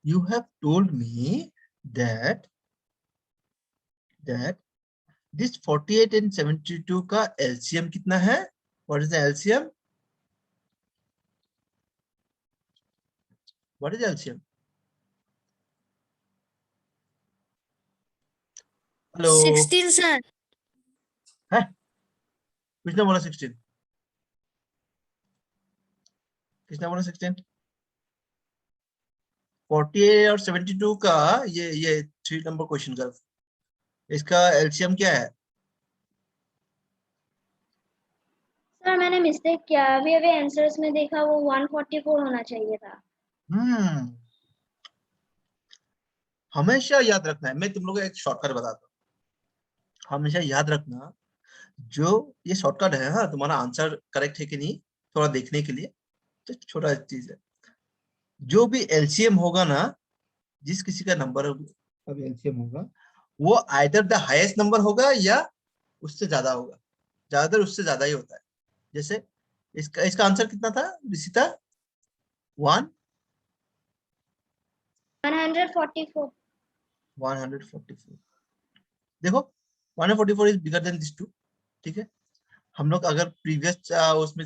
You have told me that this 48 and 72 का LCM कितना है? What is the LCM? What is the LCM? Hello. 16 sir. है? किसने बोला 16? किसने बोला 16? 48 और 72 का ये 3 नंबर क्वेश्चन का इसका LCM क्या है? सर मैंने मिस्टेक किया, अभी अभी आंसर्स में देखा वो 144 होना चाहिए था। हमेशा याद रखना है, मैं तुम लोगों को एक शॉर्टकट बताता हूँ। हमेशा याद रखना, जो ये शॉर्टकट है, हाँ, तुम्हारा आंसर करेक्ट है कि नहीं थोड़ा देखने के लिए, तो छोटा चीज है। जो भी एलसीएम होगा ना, जिस किसी का नंबर अभी एलसीएम होगा, वो आइदर द हाईएस्ट नंबर होगा या उससे ज्यादा होगा। ज्यादातर उससे ज्यादा ही होता है। जैसे इसका आंसर कितना था रिसिता? 144। 144। देखो 144 is bigger than this two. ठीक है, हम लोग अगर प्रीवियस उसमें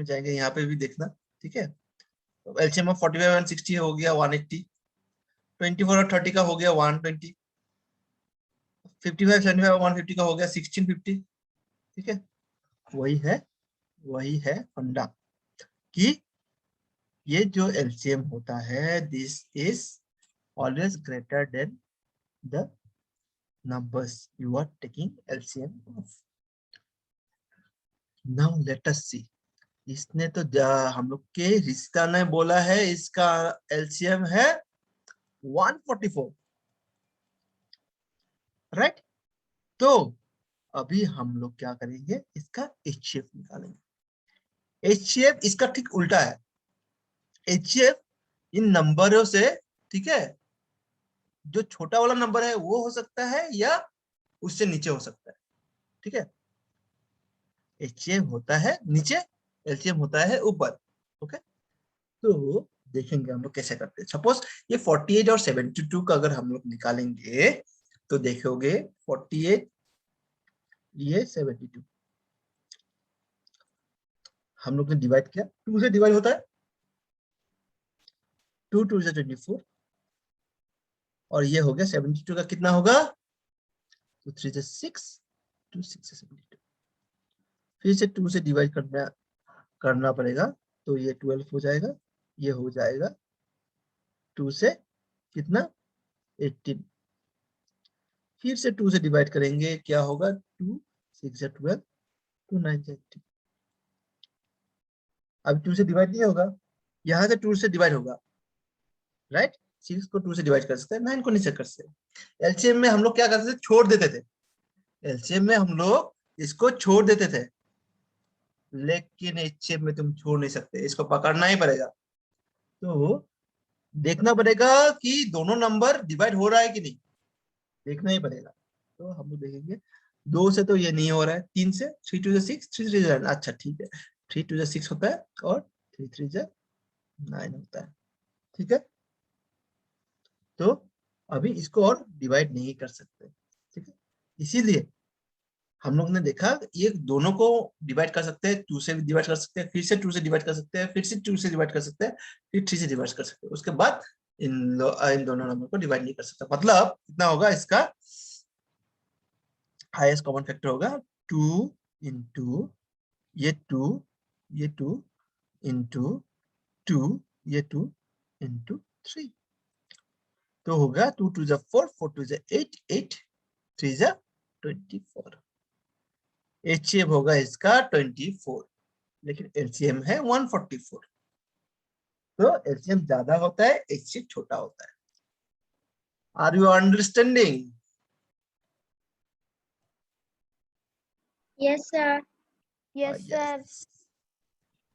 जाएंगे यहाँ पे भी देखना। ठीक है, तो एलसीएम ऑफ 45 एंड 60 हो गया 180, 24 और 30 का हो गया 120, 55 75 और 150 का हो गया 1650। ठीक है, वही है फंडा कि ये जो एलसीएम होता है, this is always greater than the numbers you are taking LCM of. Now let us see. इसने तो हम लोग के रिश्ता ने बोला है इसका एलसीएम है 144, राइट? तो अभी हम लोग क्या करेंगे, इसका एचसीएफ निकालेंगे। एचसीएफ इसका ठीक उल्टा है। एचसीएफ इन नंबरों से, ठीक है, जो छोटा वाला नंबर है वो हो सकता है या उससे नीचे हो सकता है। ठीक है, एचसीएफ होता है नीचे, एलसीएम होता है ऊपर। ओके, तो देखेंगे हम लोग कैसे करते हैं। सपोज ये 48 और 72 का अगर हम लोग निकालेंगे तो देखोगे 48, ये 72, हम लोग ने डिवाइड किया, 2 से डिवाइड होता है, 2 2 से 24, और ये हो गया 72 का कितना होगा, 2 3 से 6, 2 6 से 72, फिर से 2 से डिवाइड करना पड़ेगा, तो ये 12 हो जाएगा, ये हो जाएगा 2 से कितना 18, फिर से 2 से डिवाइड करेंगे, क्या होगा 2 6 से 12, 2 9 से 18। अब 2 से डिवाइड नहीं होगा, यहाँ से 2 से डिवाइड होगा, राइट? 6 को 2 से डिवाइड कर सकते हैं, 9 को नहीं कर सकते। एलसीएम में हम लोग क्या करते थे, छोड़ देते थे। एलसीएम में हम लोग इसको छोड़ देते थे, लेकिन एचसीएफ में तुम छोड़ नहीं सकते, इसको पकड़ना ही पड़ेगा। तो देखना पड़ेगा कि दोनों नंबर डिवाइड हो रहा है कि नहीं, देखना ही पड़ेगा। तो हम लोग देखेंगे 2 से तो ये नहीं हो रहा है, 3 से 3 2 6, 3 3 9, अच्छा ठीक है, 3 2 6 होता है और 3 3 9 होता है। ठीक है, तो अभी इसको और डिवाइड नहीं कर सकते। ठीक है, इसीलिए हम लोग ने देखा ये दोनों को डिवाइड कर सकते हैं, 2 से भी डिवाइड कर सकते हैं, फिर से 2 से डिवाइड कर सकते हैं, फिर से 2 से डिवाइड कर सकते हैं, फिर 3 से डिवाइड कर सकते हैं, उसके बाद इन दोनों नंबर को डिवाइड नहीं कर सकता। मतलब कितना होगा इसका हाईएस्ट कॉमन फैक्टर होगा 2 इंटू ये 2, ये 2 इंटू 2, ये 2 इंटू 3, तो होगा 2 2 4, 4 2 8, 8 3 24। एचसीएफ होगा इसका 24, लेकिन एलसीएम है 144। तो एलसीएम ज्यादा होता है, एचसीएफ छोटा होता है। Are you understanding? Yes sir. Yes sir.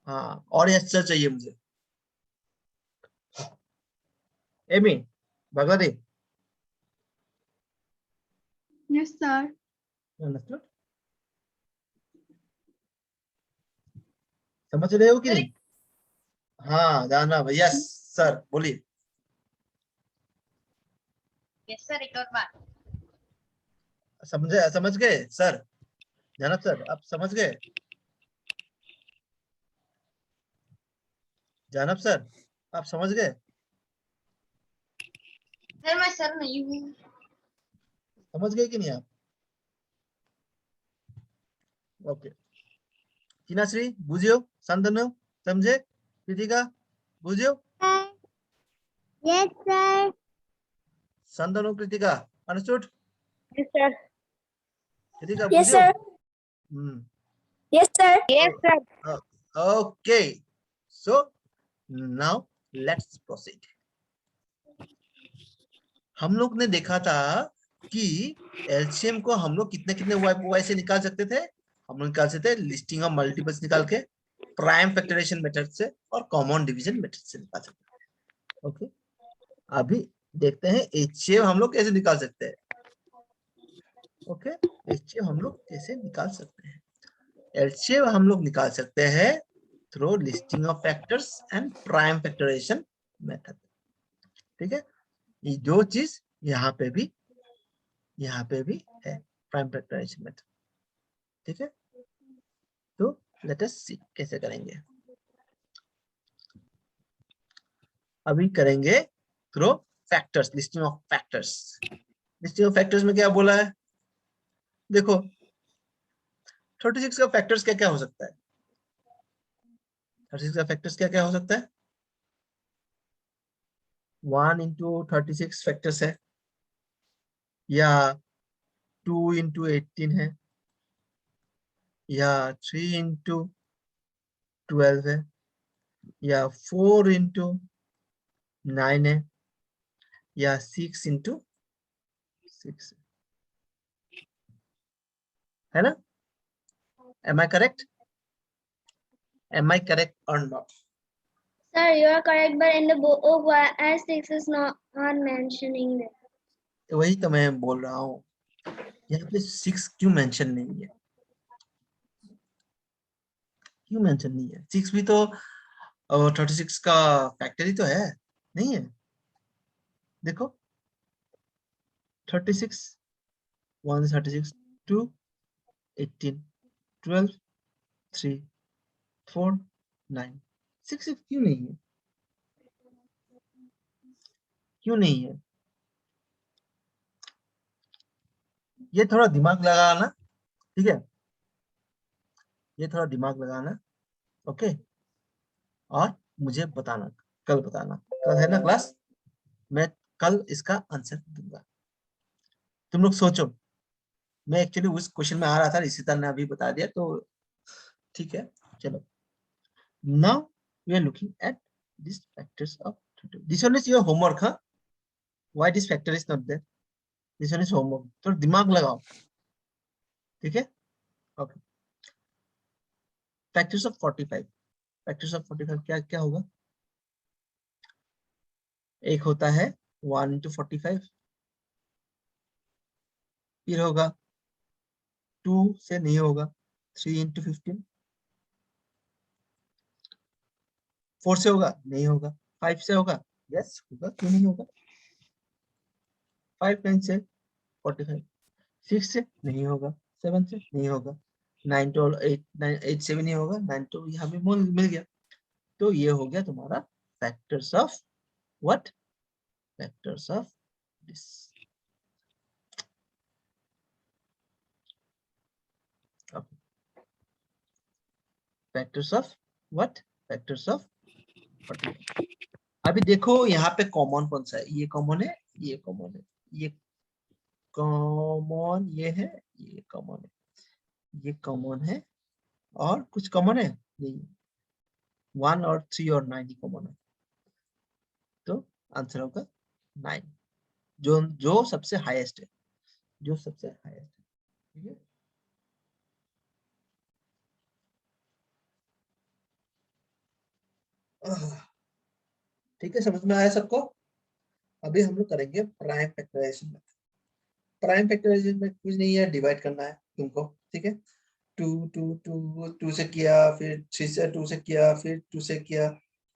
हाँ, और यस सर चाहिए मुझे। एमी भगवती, Yes, sir. अंडरस्टूड? समझ रहे हो कि नहीं? हाँ, जाना भैया, सर बोलिए। Yes, sir. एक और बार. समझ गए सर? जानब सर आप समझ गए? जानब सर आप समझ गए? सर मैं सर नहीं हूँ. समझ गए कि नहीं आप? ओके। टीनाश्री बुझियो? शांतनु समझे? कृतिका बुझियो? Yes, sir. Shantanu Kritika understood? Yes, sir. Kritika Yes, बुझियो? sir. Yes, sir. Yes, sir. Okay. So now let's proceed. हम लोग ने देखा था कि एलसीएम को हम लोग कितने कितने वाई से निकाल सकते थे? हम लोग निकाल सकते थे लिस्टिंग ऑफ मल्टीपल्स निकाल के, प्राइम फैक्टराइजेशन मेथड से और कॉमन डिवीजन मेथड से निकाल सकते हैं। ओके, अभी देखते हैं एचसीएफ हम लोग कैसे निकाल सकते हैं। ओके, एचसीएफ हम लोग कैसे निकाल सकते हैं? एलसीएम हम लोग निकाल सकते हैं through listing of factors and prime factorisation method. ठीक है, ये दो चीज यहाँ पे भी है, प्राइम फैक्टराइजेशन मेथड। ठीक है, तो लेट अस सी कैसे करेंगे। अभी करेंगे through factors, listing of factors. Listing of factors में क्या बोला है? देखो 36 का फैक्टर्स क्या क्या हो सकता है? 36 का फैक्टर्स क्या क्या हो सकता है? 1 into 36 फैक्टर्स है, या 2 into 18 है, या 3 into 12 है, या 4 into 9 है, या 6 into 6 है ना? Am I correct? Am I correct or not? Sir, you are correct, but in the book, why 6 is not mentioning there. तो वही तो मैं बोल रहा हूँ, यहाँ पे 6 क्यों मेंशन नहीं है? क्यों मेंशन नहीं है? 6 भी तो 36 का फैक्टर ही तो है, नहीं है? देखो 36 1 36 2 18 12 3 4 9 6 क्यों नहीं है? क्यों नहीं है? ये थोड़ा दिमाग लगाना, ठीक है, ये थोड़ा दिमाग लगाना। ओके, और मुझे बताना, कल बताना, कल है ना क्लास, मैं कल इसका आंसर दूंगा। तुम लोग सोचो, मैं एक्चुअली उस क्वेश्चन में आ रहा था, इसी तरह ने अभी बता दिया, तो ठीक है। चलो, now we are looking at this factors of 32। This one is your homework. हाँ, why this factor is not there? This one is homework, तो दिमाग लगाओ। ठीक है, okay. Factors of 45, factors of 45 क्या क्या होगा? एक होता है 1 into 45, फिर होगा 2 से नहीं होगा 3 into 15, 4 से होगा नहीं होगा, 5 से होगा यस होगा, क्यों नहीं होगा? 5 9 से 45, 6 से नहीं होगा, 7 से नहीं होगा, 9 to 8 9 8 से भी नहीं होगा, 9 to यहाँ भी मिल गया। तो ये हो गया तुम्हारा factors of what? Factors of this. Factors of what? Factors of 45। अभी देखो यहाँ पे कॉमन कौन सा है? ये कॉमन है, ये कॉमन है, ये कॉमन, ये है, ये कॉमन है, ये कॉमन है, और कुछ कॉमन है नहीं, 1 और 3 और 9 ही कॉमन है। तो आंसर होगा 9, जो सबसे हाईएस्ट है, जो सबसे हाईएस्ट है। ठीक है, ठीक है, समझ में आया सबको? अभी हम लोग करेंगे प्राइम फैक्टराइजेशन में। प्राइम फैक्टराइजेशन में कुछ नहीं है, डिवाइड करना है तुमको। ठीक है, 2 से किया, फिर 3 से 2 से किया, फिर 2 से किया,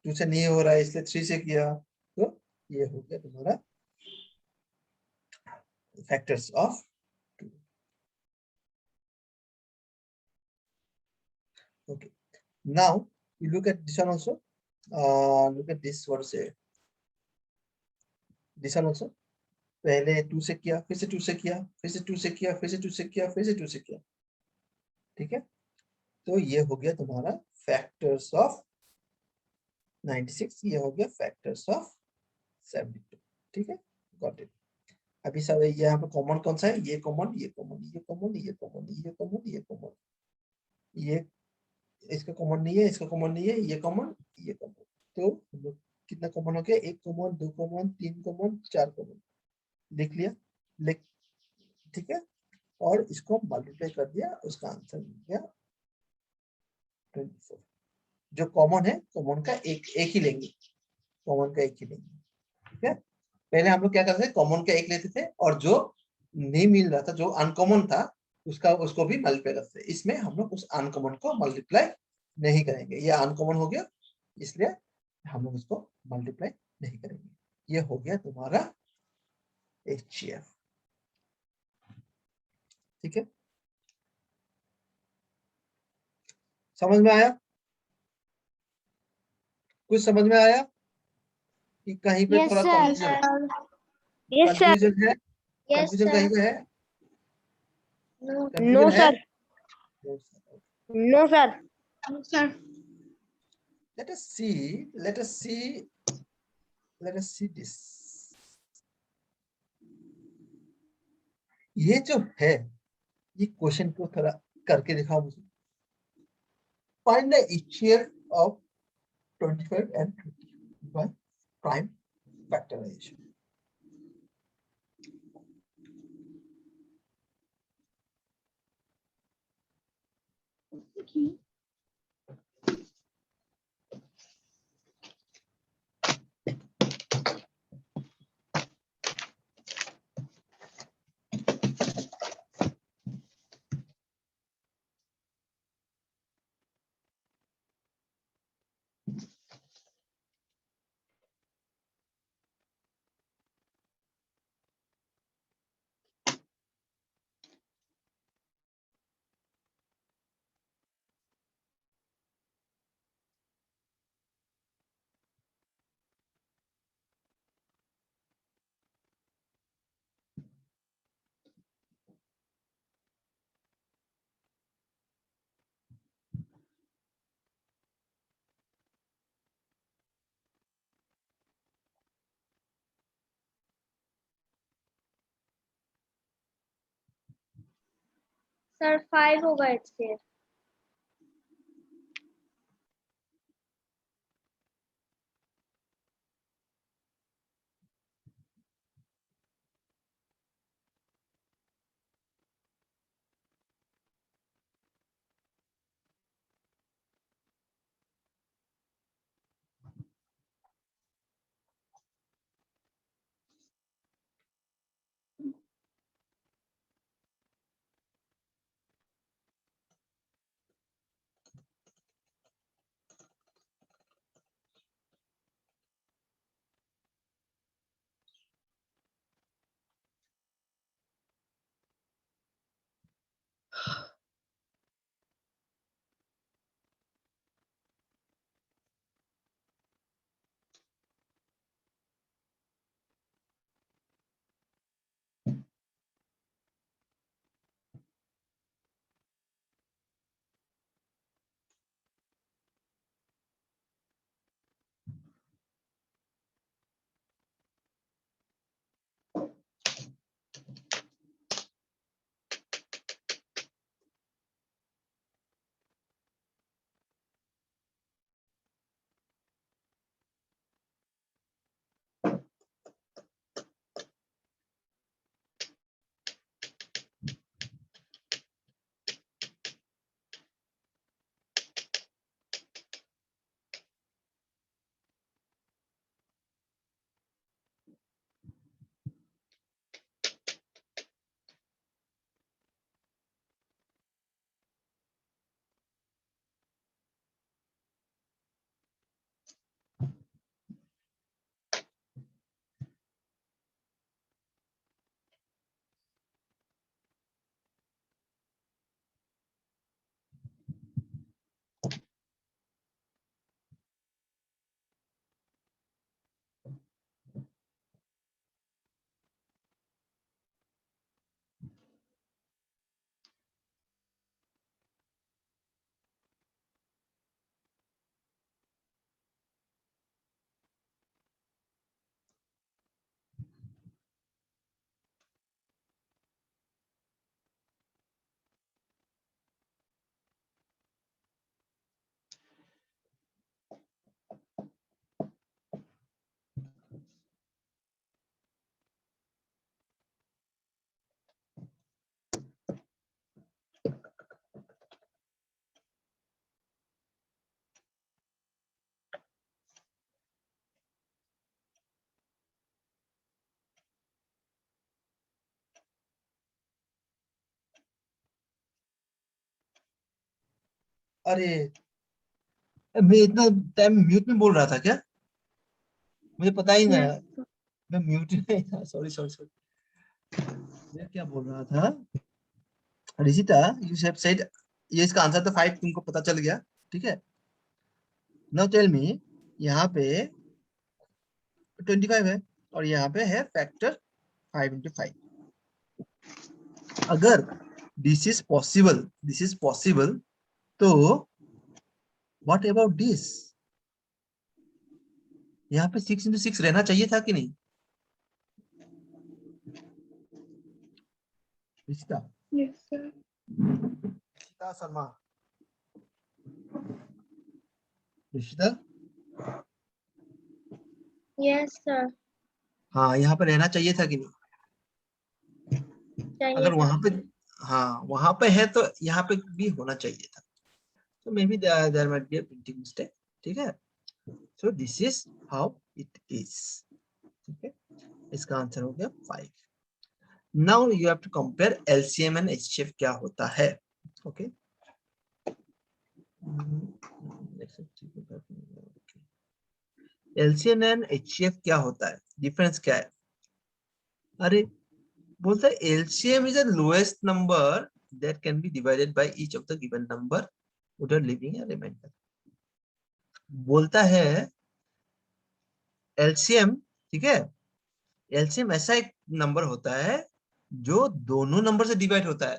2 से नहीं हो रहा है इसलिए 3 से किया, तो ये हो गया तुम्हारा factors of 2. Okay. Now you look at this one also. Look at this. What to say? This one also. पहले 2 से किया, फिर से 2 से किया, फिर से 2 से किया, फिर से 2 से किया, फिर से 2 से किया. ठीक है. तो ये हो गया तुम्हारा फैक्टर्स ऑफ 96. ये हो गया फैक्टर्स ऑफ 72. ठीक है. Got it. अभी सब ये यहाँ पे कॉमन कौन सा है? ये कॉमन, ये कॉमन, ये कॉमन, ये कॉमन, ये कॉमन, ये कॉमन. ये इसका कॉमन नहीं है, इसका कॉमन नहीं है, ये कॉमन, ये कॉमन. तो हम लोग कितना कॉमन हो गया? 1 कॉमन, 2 कॉमन, 3 कॉमन, 4 कॉमन. लिख लिया. लिख. ठीक है. और इसको मल्टीप्लाई कर दिया, उसका आंसर मिल गया 24. जो कॉमन है, कॉमन का एक एक ही लेंगे. कॉमन का एक ही लेंगे. ठीक है. पहले हम लोग क्या करते थे? कॉमन का एक लेते थे, और जो नहीं मिल रहा था, जो अनकॉमन था, उसको भी मल्टीप्लाई करते थे. इसमें हम लोग उस अनकॉमन को मल्टीप्लाई नहीं करेंगे. ये अनकॉमन हो गया, इसलिए हम लोग उसको मल्टीप्लाई नहीं करेंगे. ये हो गया तुम्हारा HCF. ठीक है. समझ में आया? कुछ समझ में आया कि कहीं पे Yes, थोड़ा sir. Confusion Yes, sir. Confusion है? Yes, कंफ्यूजन कहीं sir. पे है? No. कंफ्यूजन है? No, sir. No, sir. Let us see this. ये जो है, ये क्वेश्चन को थोड़ा करके दिखाओ मुझे. Find the HCF of 25 and 20 by prime factorization. Okay. Sir, 5 होगा HCF. अरे मैं इतना टाइम म्यूट में बोल रहा था क्या? मुझे पता ही नहीं Yes. आया। मैं म्यूट में था, सॉरी सॉरी सॉरी। मैं क्या बोल रहा था? रिशिता, यू हैव सेड, ये इसका आंसर तो 5 तुमको पता चल गया, ठीक है। नाउ टेल मी, यहाँ पे 25 है और यहाँ पे है फैक्टर 5 into 5। अगर दिस इज पॉसिबल, तो व्हाट अबाउट दिस? यहाँ पे 6 into 6 रहना चाहिए था कि नहीं? रिश्ता Yes, sir. रिश्ता शर्मा, रिश्ता, Yes, sir. हाँ यहाँ पे रहना चाहिए था कि नहीं? चाहिए अगर था। वहां पे, हाँ वहां पे है तो यहाँ पे भी होना चाहिए था। तो may be there might be a printing mistake, ठीक है। So this is how it is, ठीक है। इसका आंसर हो गया 5। Now you have to compare LCM and HCF क्या होता है, ओके। एलसीएम एंड एचसीएफ क्या होता है, डिफरेंस क्या है? अरे बोलता है LCM is the lowest number that can be divided by each of the given number without leaving a remainder। बोलता है एलसीएम, ठीक है, एलसीएम ऐसा एक नंबर होता है जो दोनों नंबर से डिवाइड होता है,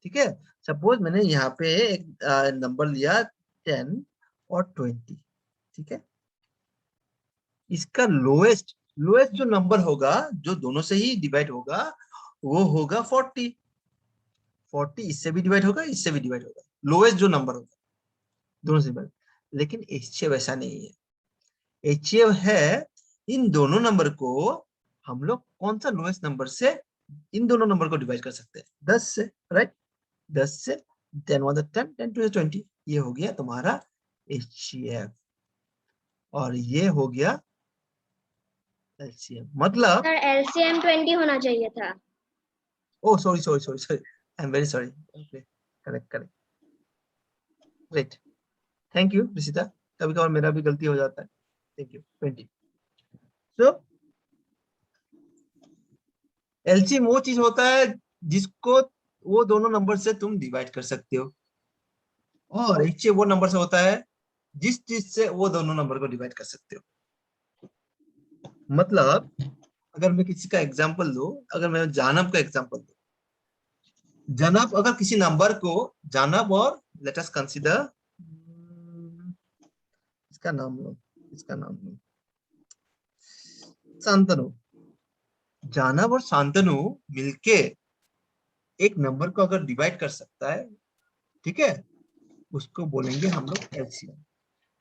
ठीक है। सपोज मैंने यहाँ पे एक नंबर लिया 10 और 20, ठीक है। इसका लोएस्ट लोएस्ट जो नंबर होगा जो दोनों से ही डिवाइड होगा वो होगा 40। 40 इससे भी डिवाइड होगा, इससे भी डिवाइड होगा, लोएस्ट जो नंबर होगा दोनों से डिवाइड। लेकिन एचसीएफ ऐसा नहीं है। एचसीएफ है इन दोनों नंबर को हम लोग कौन सा लोएस्ट नंबर से इन दोनों नंबर को डिवाइड कर सकते हैं, 10 से, राइट। 10 से 10 1 10 10 2 20, ये हो गया तुम्हारा एचसीएफ और ये हो गया एलसीएम। मतलब सर एलसीएम 20 होना चाहिए था। O sorry sorry sorry sorry, I am very sorry, okay, correct correct, great, thank you Rishita. कभी कभार मेरा भी गलती हो जाता है, थैंक यू। 20। सो एलसीएम वो चीज होता है जिसको वो दोनों नंबर से तुम डिवाइड कर सकते हो, और एचसीएफ वो नंबर से होता है जिस चीज से वो दोनों नंबर को डिवाइड कर सकते हो। मतलब अगर मैं किसी का एग्जांपल दूं, अगर मैं जानब का एग्जांपल दूं, जानब अगर किसी नंबर को जानब और लेट अस कंसीडर, इसका नाम लो, इसका नाम लो शांतनु। जानब और शांतनु मिलके एक नंबर को अगर डिवाइड कर सकता है, ठीक है, उसको बोलेंगे हम लोग एलसीएम।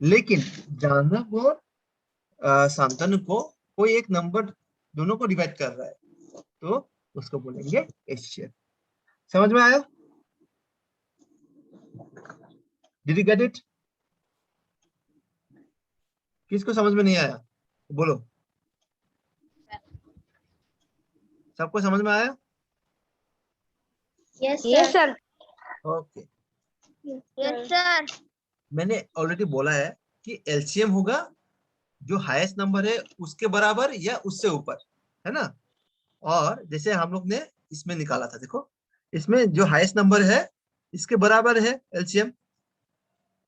लेकिन जानब और शांतनु को कोई एक नंबर दोनों को डिवाइड कर रहा है तो उसको बोलेंगे एचसीएफ। समझ में आया? Did you get it? किसको समझ में नहीं आया बोलो? सबको समझ में आया? Yes Yes, sir. sir. Okay. Yes, sir. मैंने ऑलरेडी बोला है कि एलसीएम होगा जो हाईएस्ट नंबर है उसके बराबर या उससे ऊपर, है ना। और जैसे हम लोग ने इसमें निकाला था, देखो इसमें जो हाईएस्ट नंबर है इसके बराबर है एलसीएम,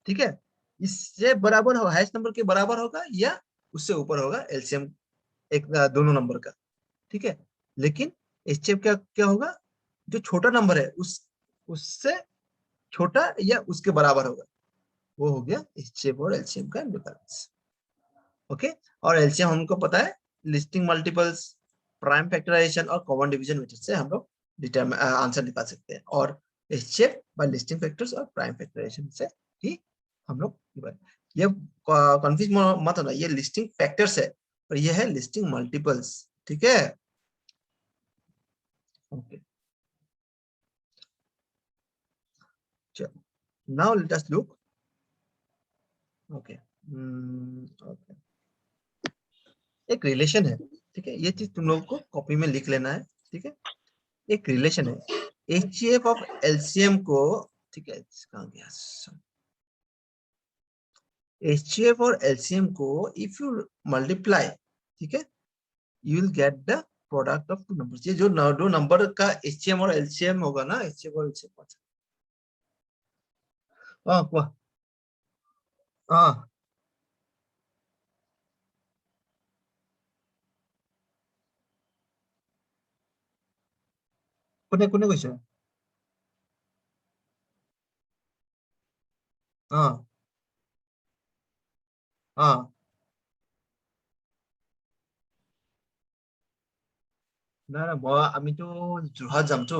ठीक है। इससे बराबर हो, हाईएस्ट नंबर के बराबर होगा या उससे ऊपर होगा एलसीएम एक दोनों नंबर का, ठीक है। लेकिन एचसीएफ क्या क्या होगा, जो छोटा नंबर है उससे छोटा या उसके बराबर होगा, वो हो गया एचसीएफ और एलसीएम का डिफरेंस, ओके। और एलसीएम हमको पता है लिस्टिंग मल्टीपल्स, प्राइम फैक्टराइजेशन और कॉमन डिवीजन मेथड से हम लोग आंसर निकाल सकते हैं, और एचसीएफ बाय लिस्टिंग फैक्टर्स और प्राइम फैक्टराइजेशन से ही हम लोग, ये कंफ्यूज मत होना, ये लिस्टिंग फैक्टर्स है और ये है लिस्टिंग मल्टीपल्स, ठीक है। ओके, चलो now let us look, okay, okay, एक रिलेशन है, ठीक है, ये चीज तुम लोगों को कॉपी में लिख लेना है, ठीक है। एक रिलेशन है एचसीएफ ऑफ एलसीएम को, ठीक है, कहाँ गया, HCF और LCM को इफ यू मल्टीप्लाई, ठीक है, you will get the product of two numbers. ये जो दो नंबर का HCM और LCM होगा ना, HCF और LCM, वाह, हाँ, कोने कोने क्वेश्चन, हाँ हाँ, নাই নাই মই আমিতো যোৰহাট যামতো,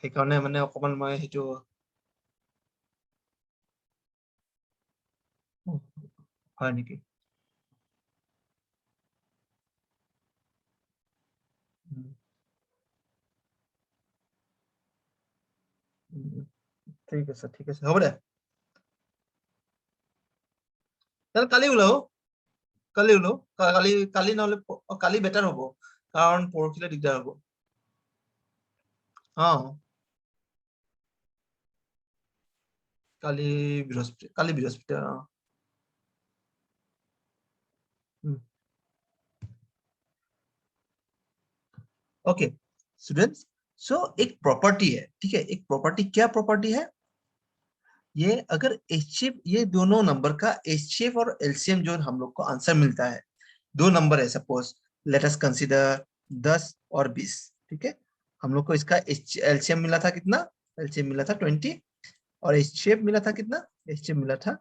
সেইকাৰণে মানে অকমান মই সেইটো হয় নেকি? উম, উম, ঠিক আছে ঠিক আছে, হ'ব দে, তাহলে কালি ওলাও, কালি ওলাও, কালি কালি নহলে কালি বেটাৰ হ'ব, কাৰণ পৰহিলে দিগদাৰ হ'ব। অ কালি বৃহস্পতি অ। ओके स्टूडेंट्स, सो एक प्रॉपर्टी है, ठीक है, एक प्रॉपर्टी, क्या प्रॉपर्टी है ये, अगर एचसीएफ, ये दोनों नंबर का एचसीएफ और एलसीएम जो हम लोग को आंसर मिलता है, दो नंबर है सपोज, लेट अस कंसीडर 10 और 20, ठीक है, हम लोग को इसका एलसीएम मिला था कितना, एलसीएम मिला था 20 और एचसीएफ मिला था कितना, एचसीएफ मिला था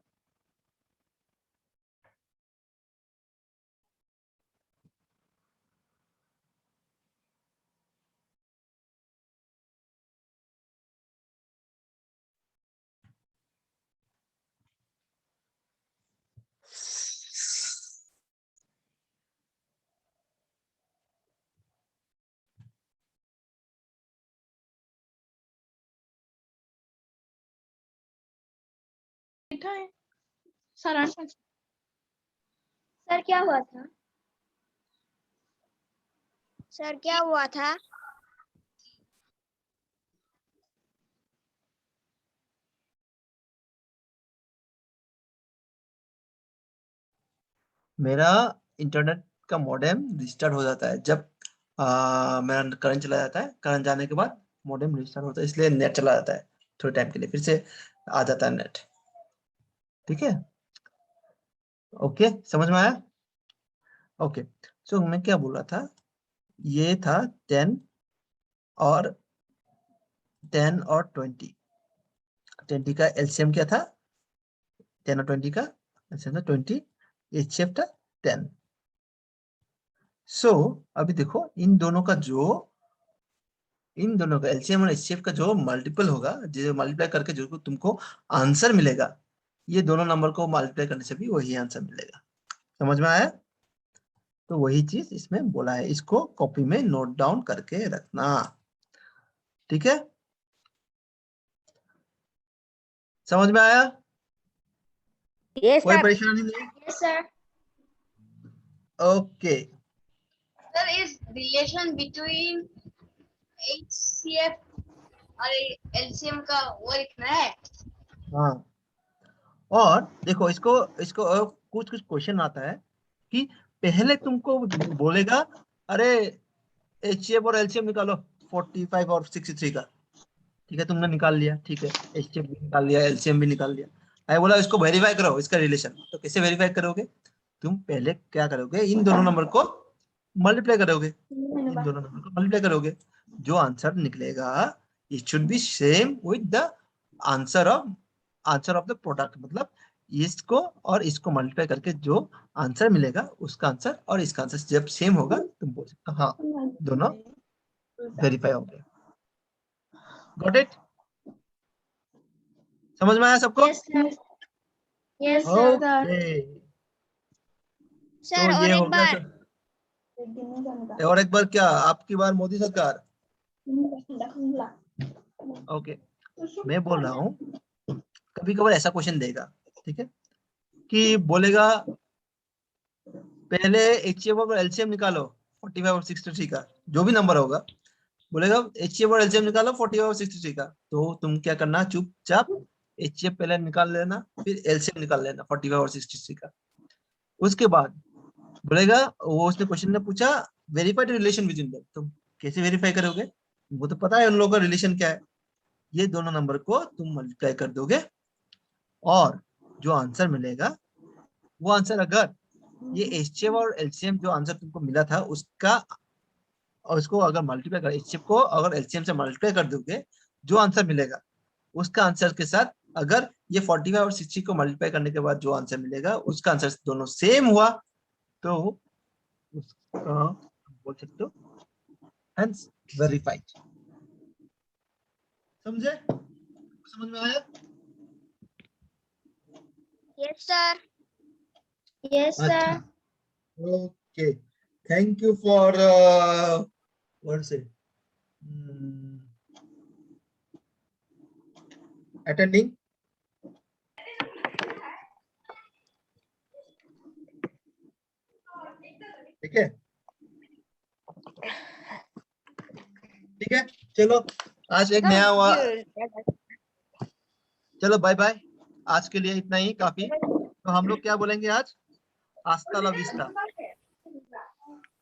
सर क्या हुआ था? सर क्या हुआ था? मेरा इंटरनेट का मॉडेम रिस्टार्ट हो जाता है जब मेरा करंट चला जाता है, करंट जाने के बाद मॉडेम रिस्टार्ट होता है, इसलिए नेट चला जाता है थोड़े टाइम के लिए, फिर से आ जाता है नेट, ठीक है, ओके समझ में आया? ओके, सो मैं क्या बोल रहा था, ये था 10 और 20, 20 का एलसीएम क्या था, 10 और 20 का एलसीएम था 20, एचसीएफ था 10। सो अभी देखो इन दोनों का एलसीएम और एचसीएफ का जो मल्टीपल होगा, जो मल्टीप्लाई करके जो तुमको आंसर मिलेगा, ये दोनों नंबर को मल्टीप्लाई करने से भी वही आंसर मिलेगा, समझ में आया? तो वही चीज इसमें बोला है, इसको कॉपी में नोट डाउन करके रखना, ठीक है, समझ में आया? Yes, कोई sir. परेशानी नहीं? Yes sir. Okay, Sir, is relation between HCF और LCM का वो लिखना है? हाँ, और देखो इसको इसको कुछ कुछ क्वेश्चन आता है कि पहले तुमको बोलेगा अरे एचसीएफ और एलसीएम निकालो 45 और 63 का, ठीक है, तुमने निकाल लिया, ठीक है, एचसीएफ भी निकाल लिया, एलसीएम भी निकाल लिया, मैं बोला इसको वेरीफाई करो इसका रिलेशन, तो कैसे वेरीफाई करोगे, तुम पहले क्या करोगे, इन दोनों नंबर को मल्टीप्लाई करोगे, इन दोनों नंबर को मल्टीप्लाई करोगे, जो आंसर निकलेगा it should be same with the answer of the product, मतलब इसको और इसको मल्टीप्लाई करके जो आंसर मिलेगा उसका आंसर और इसका आंसर जब सेम होगा तुम बोल सकते हो हाँ दोनों वेरीफाई हो गए, गॉट इट? समझ में आया सबको? Yes sir. Yes sir. Okay, sir तो और ये एक हो गया बार, सर, और एक बार क्या आपकी बार मोदी सरकार, ओके, मैं बोल रहा हूँ कभी कभार ऐसा क्वेश्चन देगा, ठीक है, कि बोलेगा पहले एचसीएफ और एलसीएम निकालो 45 और 63 का, जो भी नंबर होगा, बोलेगा एचसीएफ और एलसीएम निकालो 45 और 63 का, तो तुम क्या करना, चुपचाप HCF पहले निकाल लेना, फिर LCM निकाल लेना 45 और 63 का। उसके बाद बोलेगा, वो उसने क्वेश्चन ने पूछा वेरीफाइड रिलेशन बिटवीन देम, तुम कैसे वेरीफाई करोगे? वो तो पता है उन लोगों का रिलेशन क्या है। ये दोनों नंबर को तुम मल्टीप्लाई कर दोगे और जो आंसर मिलेगा वो आंसर, अगर ये HCF और LCM जो आंसर तुमको मिला था उसका, और इसको अगर मल्टीप्लाई कर, HCF को अगर LCM से मल्टीप्लाई कर दोगे, जो आंसर मिलेगा उसका आंसर के साथ अगर ये 45 और 60 को मल्टीप्लाई करने के बाद जो आंसर मिलेगा उसका आंसर दोनों सेम हुआ तो उसका बोल सकते हो हेंस वेरीफाइड। समझे? समझ में आया? Yes, sir. Yes, sir. Okay. Thank you for what say attending. ठीक है, ठीक है, चलो आज एक नया हुआ। चलो बाय बाय, आज के लिए इतना ही काफी। तो हम लोग क्या बोलेंगे आज? आस्ता ला विस्ता।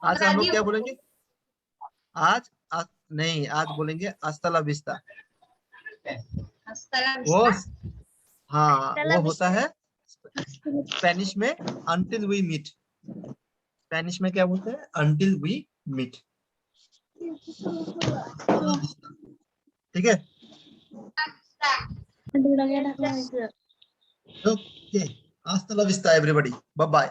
आज हम लोग क्या बोलेंगे? नहीं, आज बोलेंगे आस्ता ला विस्ता। वो हाँ, वो होता है स्पेनिश में until we meet। स्पेनिश में क्या बोलते हैं? until we meet। ठीक है, okay, hasta la vista everybody, bye bye।